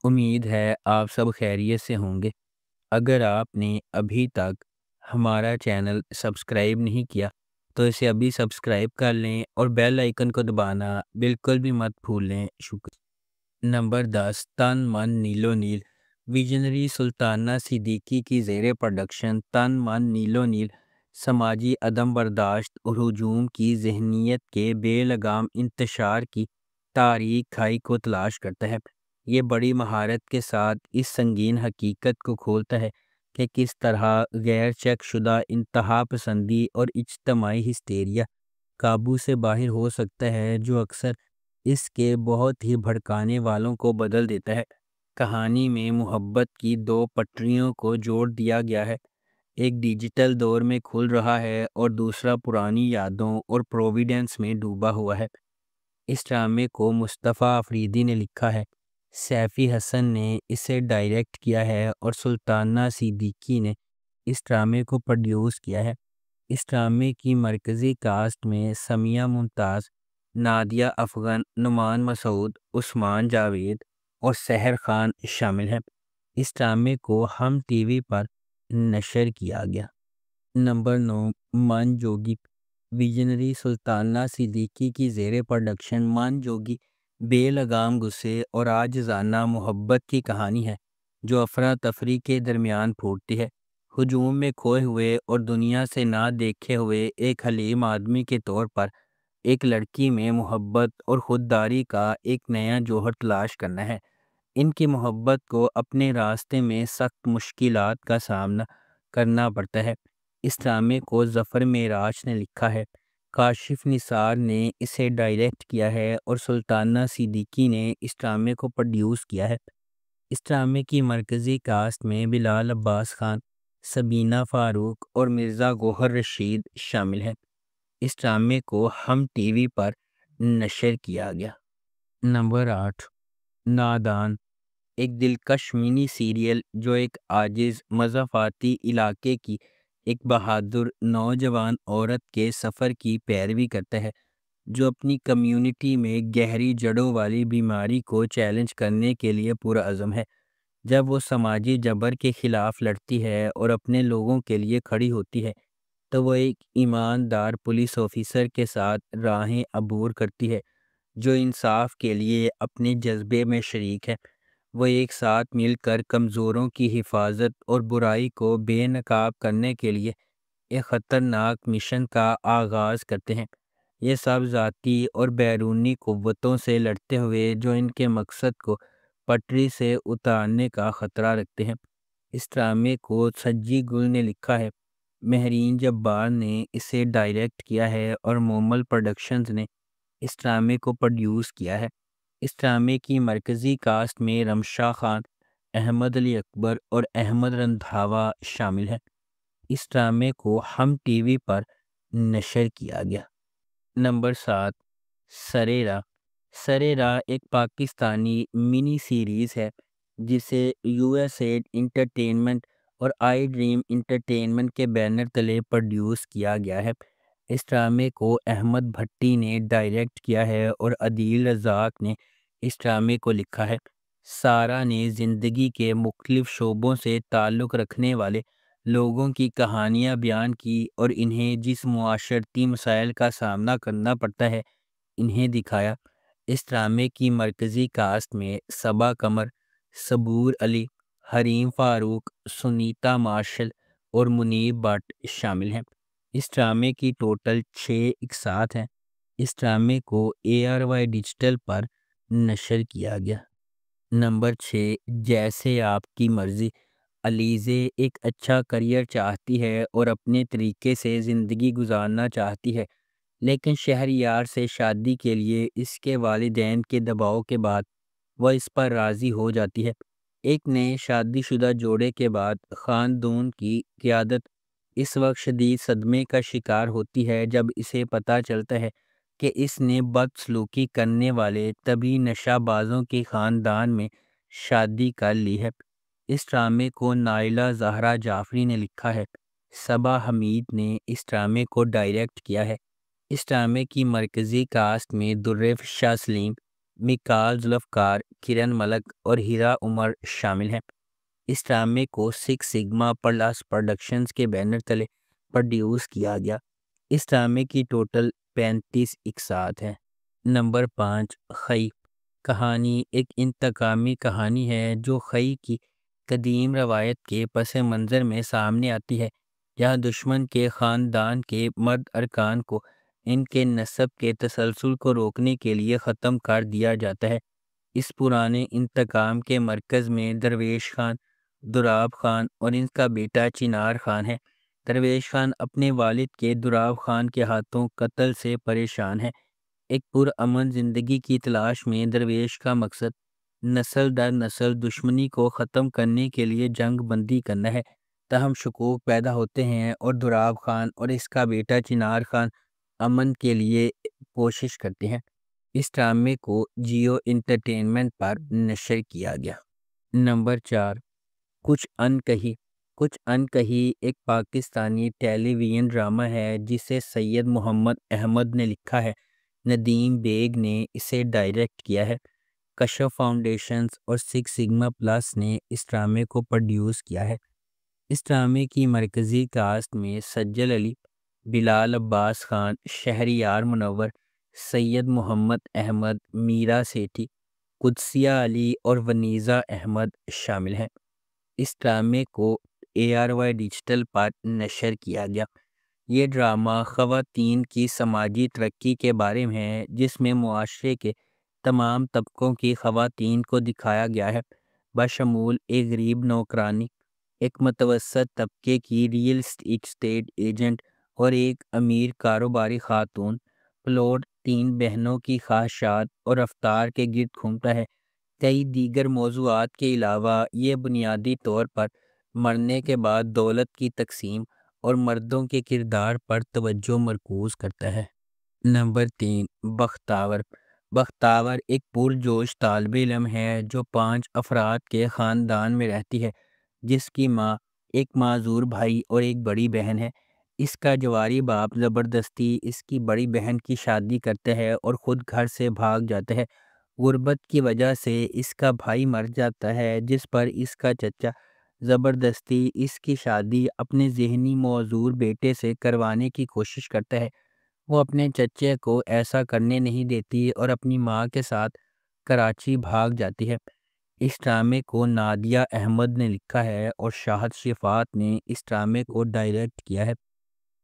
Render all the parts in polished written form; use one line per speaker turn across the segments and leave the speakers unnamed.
امید ہے آپ سب خیریت سے ہوں گے۔ اگر آپ نے ابھی تک ہمارا چینل سبسکرائب نہیں کیا تو اسے ابھی سبسکرائب کر لیں اور بیل آئیکن کو دبانا بالکل بھی مت بھولیں۔ شکریہ۔ نمبر 10، تن من نیلو نیل۔ ویژنری سلطانہ صدیقی کی زیر پروڈکشن تن من نیلو نیل سماجی عدم برداشت اور ہجوم کی ذہنیت کے بے لگام انتشار کی تاریک کھائی کو تلاش کرتا ہے۔ یہ بڑی مہارت کے ساتھ اس سنگین حقیقت کو کھولتا ہے کہ کس طرح غیر چیک شدہ انتہا پسندی اور اجتماعی ہسٹیریا قابو سے باہر ہو سکتا ہے، جو اکثر اس کے بہت ہی بھڑکانے والوں کو بدل دیتا ہے۔ کہانی میں محبت کی دو پٹریوں کو جوڑ دیا گیا ہے، ایک ڈیجیٹل دور میں کھل رہا ہے اور دوسرا پرانی یادوں اور پروویڈنس میں ڈوبا ہوا ہے۔ اس ڈرامے کو مصطفیٰ افریدی نے لکھا ہے، سیفی حسن نے اسے ڈائریکٹ کیا ہے اور سلطانہ صدیقی نے اس ڈرامے کو پروڈیوس کیا ہے۔ اس ڈرامے کی مرکزی کاسٹ میں سمیہ ممتاز، نادیہ افغن، نعمان مسعود، عثمان جاوید اور سحر خان شامل ہیں۔ اس ڈرامے کو ہم ٹی وی پر نشر کیا گیا۔ نمبر 9، من جوگی۔ ویژنری سلطانہ صدیقی کی زیر پروڈکشن من جوگی بے لگام غصے اور عاجزانہ محبت کی کہانی ہے جو افراتفری کے درمیان پھوٹتی ہے۔ ہجوم میں کھوئے ہوئے اور دنیا سے نہ دیکھے ہوئے ایک حلیم آدمی کے طور پر ایک لڑکی میں محبت اور خودداری کا ایک نیا جوہر تلاش کرنا ہے۔ ان کی محبت کو اپنے راستے میں سخت مشکلات کا سامنا کرنا پڑتا ہے۔ اس ڈرامے کو ظفر معراج نے لکھا ہے، کاشف نثار نے اسے ڈائریکٹ کیا ہے اور سلطانہ صدیقی نے اس ڈرامے کو پروڈیوس کیا ہے۔ اس ڈرامے کی مرکزی کاسٹ میں بلال عباس خان، سبینہ فاروق اور مرزا گوہر رشید شامل ہیں۔ اس ڈرامے کو ہم ٹی وی پر نشر کیا گیا۔ نمبر 8، نادان۔ ایک دلکش منی سیریل جو ایک عاجز مضافاتی علاقے کی ایک بہادر نوجوان عورت کے سفر کی پیروی کرتا ہے جو اپنی کمیونٹی میں گہری جڑوں والی بیماری کو چیلنج کرنے کے لیے پرعزم ہے۔ جب وہ سماجی جبر کے خلاف لڑتی ہے اور اپنے لوگوں کے لیے کھڑی ہوتی ہے تو وہ ایک ایماندار پولیس آفیسر کے ساتھ راہیں عبور کرتی ہے جو انصاف کے لیے اپنے جذبے میں شریک ہے۔ وہ ایک ساتھ مل کر کمزوروں کی حفاظت اور برائی کو بے نقاب کرنے کے لیے ایک خطرناک مشن کا آغاز کرتے ہیں۔ یہ سب ذاتی اور بیرونی قوتوں سے لڑتے ہوئے جو ان کے مقصد کو پٹری سے اتارنے کا خطرہ رکھتے ہیں۔ اس ڈرامے کو سجی گل نے لکھا ہے، مہرین جبار نے اسے ڈائریکٹ کیا ہے اور مومل پروڈکشنز نے اس ڈرامے کو پروڈیوس کیا ہے۔ اس ڈرامے کی مرکزی کاسٹ میں رمشا خان، احمد علی اکبر اور احمد رندھاوا شامل ہیں۔ اس ڈرامے کو ہم ٹی وی پر نشر کیا گیا۔ نمبر 7، سرے راہ۔ سرے راہ ایک پاکستانی منی سیریز ہے جسے یو ایس ایڈ انٹرٹینمنٹ اور آئی ڈریم انٹرٹینمنٹ کے بینر تلے پروڈیوس کیا گیا ہے۔ اس ڈرامے کو احمد بھٹی نے ڈائریکٹ کیا ہے اور عدیل رزاق نے اس ڈرامے کو لکھا ہے۔ سارہ نے زندگی کے مختلف شعبوں سے تعلق رکھنے والے لوگوں کی کہانیاں بیان کی اور انہیں جس معاشرتی مسائل کا سامنا کرنا پڑتا ہے انہیں دکھایا۔ اس ڈرامے کی مرکزی کاسٹ میں صبا قمر، صبور علی، حریم فاروق، سنیتا مارشل اور منیب بٹ شامل ہیں۔ اس ڈرامے کی ٹوٹل 6 اقساط ہیں۔ اس ڈرامے کو اے آر وائی ڈیجیٹل پر نشر کیا گیا۔ نمبر 6، جیسے آپ کی مرضی۔ علیزے ایک اچھا کریئر چاہتی ہے اور اپنے طریقے سے زندگی گزارنا چاہتی ہے، لیکن شہریار سے شادی کے لیے اس کے والدین کے دباؤ کے بعد وہ اس پر راضی ہو جاتی ہے۔ ایک نئے شادی شدہ جوڑے کے بعد خاندان کی قیادت اس وقت شدید صدمے کا شکار ہوتی ہے جب اسے پتہ چلتا ہے کہ اس نے بدسلوکی کرنے والے طبی نشہ بازوں کے خاندان میں شادی کر لی ہے۔ اس ڈرامے کو نائلہ زہرا جعفری نے لکھا ہے، صبا حمید نے اس ڈرامے کو ڈائریکٹ کیا ہے۔ اس ڈرامے کی مرکزی کاسٹ میں در فشاں سلیم، میکال ذوالفقار، کرن ملک اور ہیرا عمر شامل ہیں۔ اس ڈرامے کو سکس سگما پلس پروڈکشنز کے بینر تلے پروڈیوس کیا گیا۔ اس ڈرامے کی ٹوٹل 35 اقساط ہیں۔ نمبر 5، خی۔ کہانی ایک انتقامی کہانی ہے جو خی کی قدیم روایت کے پس منظر میں سامنے آتی ہے، جہاں دشمن کے خاندان کے مرد ارکان کو ان کے نسب کے تسلسل کو روکنے کے لیے ختم کر دیا جاتا ہے۔ اس پرانے انتقام کے مرکز میں درویش خان، دراب خان اور ان کا بیٹا چنار خان ہے۔ درویش خان اپنے والد کے دراب خان کے ہاتھوں قتل سے پریشان ہے۔ ایک پرامن زندگی کی تلاش میں درویش کا مقصد نسل در نسل دشمنی کو ختم کرنے کے لیے جنگ بندی کرنا ہے۔ تاہم شکوک پیدا ہوتے ہیں اور دراب خان اور اس کا بیٹا چنار خان امن کے لیے کوشش کرتے ہیں۔ اس ڈرامے کو جیو انٹرٹینمنٹ پر نشر کیا گیا۔ نمبر 4، کچھ ان کہی۔ کچھ ان کہی ایک پاکستانی ٹیلی ویژن ڈرامہ ہے جسے سید محمد احمد نے لکھا ہے۔ ندیم بیگ نے اسے ڈائریکٹ کیا ہے۔ کشف فاؤنڈیشنز اور سکس سگما پلس نے اس ڈرامے کو پروڈیوس کیا ہے۔ اس ڈرامے کی مرکزی کاسٹ میں سجل علی، بلال عباس خان، شہریار منور، سید محمد احمد، میرا سیٹھی، قدسیہ علی اور ونیزہ احمد شامل ہیں۔ اس ڈرامے کو ARY ڈیجیٹل پر نشر کیا گیا۔ یہ ڈرامہ خواتین کی سماجی ترقی کے بارے میں ہے، جس میں معاشرے کے تمام طبقوں کی خواتین کو دکھایا گیا ہے، بشمول ایک غریب نوکرانی، ایک متوسط طبقے کی ریئل اسٹیٹ ایجنٹ اور ایک امیر کاروباری خاتون۔ پلوٹ تین بہنوں کی خواہشات اور رفتار کے گرد گھومتا ہے۔ کئی دیگر موضوعات کے علاوہ یہ بنیادی طور پر مرنے کے بعد دولت کی تقسیم اور مردوں کے کردار پر توجہ مرکوز کرتا ہے۔ نمبر 3، بختاور۔ بختاور ایک پرجوش طالب علم ہے جو 5 افراد کے خاندان میں رہتی ہے، جس کی ماں، ایک معذور بھائی اور ایک بڑی بہن ہے۔ اس کا جواری باپ زبردستی اس کی بڑی بہن کی شادی کرتا ہے اور خود گھر سے بھاگ جاتا ہے۔ غربت کی وجہ سے اس کا بھائی مر جاتا ہے، جس پر اس کا چچا زبردستی اس کی شادی اپنے ذہنی معذور بیٹے سے کروانے کی کوشش کرتا ہے۔ وہ اپنے چچے کو ایسا کرنے نہیں دیتی اور اپنی ماں کے ساتھ کراچی بھاگ جاتی ہے۔ اس ڈرامے کو نادیہ احمد نے لکھا ہے اور شاہد شفاعت نے اس ڈرامے کو ڈائریکٹ کیا ہے۔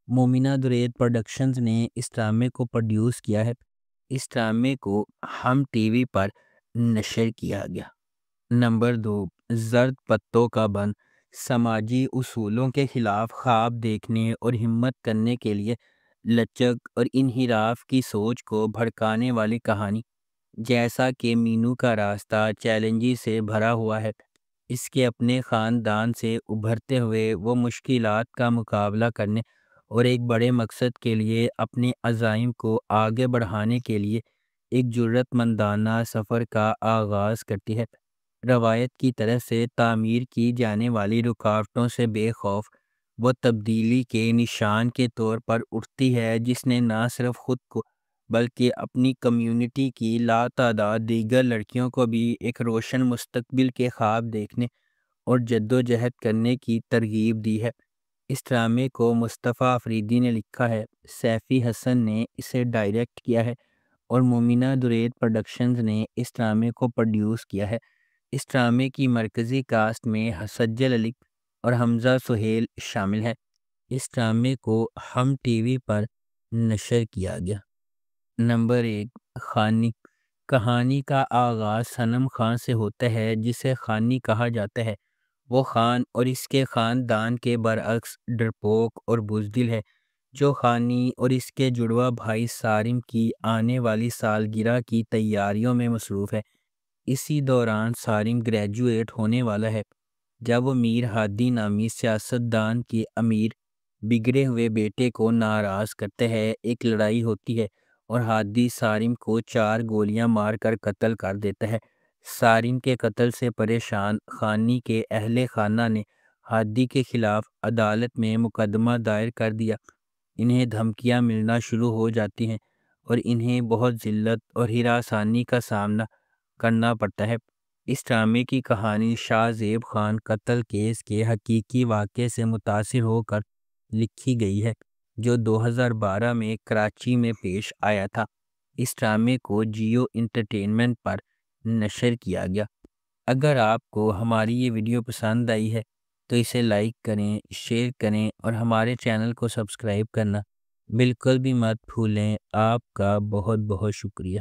مومنہ درید پروڈکشنز نے اس ڈرامے کو پروڈیوس کیا ہے۔ اس ڈرامے کو ہم ٹی وی پر نشر کیا گیا۔ نمبر 2، زرد پتوں کا بن۔ سماجی اصولوں کے خلاف خواب دیکھنے اور ہمت کرنے کے لیے لچک اور انحراف کی سوچ کو بھڑکانے والی کہانی۔ جیسا کہ مینو کا راستہ چیلنجز سے بھرا ہوا ہے، اس کے اپنے خاندان سے ابھرتے ہوئے وہ مشکلات کا مقابلہ کرنے اور ایک بڑے مقصد کے لیے اپنے عزائم کو آگے بڑھانے کے لیے ایک جرأت مندانہ سفر کا آغاز کرتی ہے۔ روایت کی طرف سے تعمیر کی جانے والی رکاوٹوں سے بے خوف، وہ تبدیلی کے نشان کے طور پر اٹھتی ہے، جس نے نہ صرف خود کو بلکہ اپنی کمیونٹی کی لاتعداد دیگر لڑکیوں کو بھی ایک روشن مستقبل کے خواب دیکھنے اور جدوجہد کرنے کی ترغیب دی ہے۔ اس ڈرامے کو مصطفیٰ افریدی نے لکھا ہے، سیفی حسن نے اسے ڈائریکٹ کیا ہے اور مومنہ درید پروڈکشنز نے اس ڈرامے کو پروڈیوس کیا ہے۔ اس ڈرامے کی مرکزی کاسٹ میں سجل علی اور حمزہ سہیل شامل ہیں۔ اس ڈرامے کو ہم ٹی وی پر نشر کیا گیا۔ نمبر 1، خانی۔ کہانی کا آغاز صنم خان سے ہوتا ہے، جسے خانی کہا جاتا ہے۔ وہ خان اور اس کے خاندان کے برعکس ڈرپوک اور بزدل ہے، جو خانی اور اس کے جڑواں بھائی صارم کی آنے والی سالگرہ کی تیاریوں میں مصروف ہے۔ اسی دوران صارم گریجویٹ ہونے والا ہے جب وہ میر ہادی نامی سیاستدان کے امیر بگڑے ہوئے بیٹے کو ناراض کرتا ہے۔ ایک لڑائی ہوتی ہے اور ہادی صارم کو 4 گولیاں مار کر قتل کر دیتا ہے۔ صارم کے قتل سے پریشان خانی کے اہل خانہ نے ہادی کے خلاف عدالت میں مقدمہ دائر کر دیا۔ انہیں دھمکیاں ملنا شروع ہو جاتی ہیں اور انہیں بہت ذلت اور ہراسانی کا سامنا کرنا پڑتا ہے۔ اس ڈرامے کی کہانی شاہ زیب خان قتل کیس کے حقیقی واقعے سے متاثر ہو کر لکھی گئی ہے، جو 2012 میں کراچی میں پیش آیا تھا۔ اس ڈرامے کو جیو انٹرٹینمنٹ پر نشر کیا گیا۔ اگر آپ کو ہماری یہ ویڈیو پسند آئی ہے تو اسے لائک کریں، شیئر کریں اور ہمارے چینل کو سبسکرائب کرنا بالکل بھی مت بھولیں۔ آپ کا بہت بہت شکریہ۔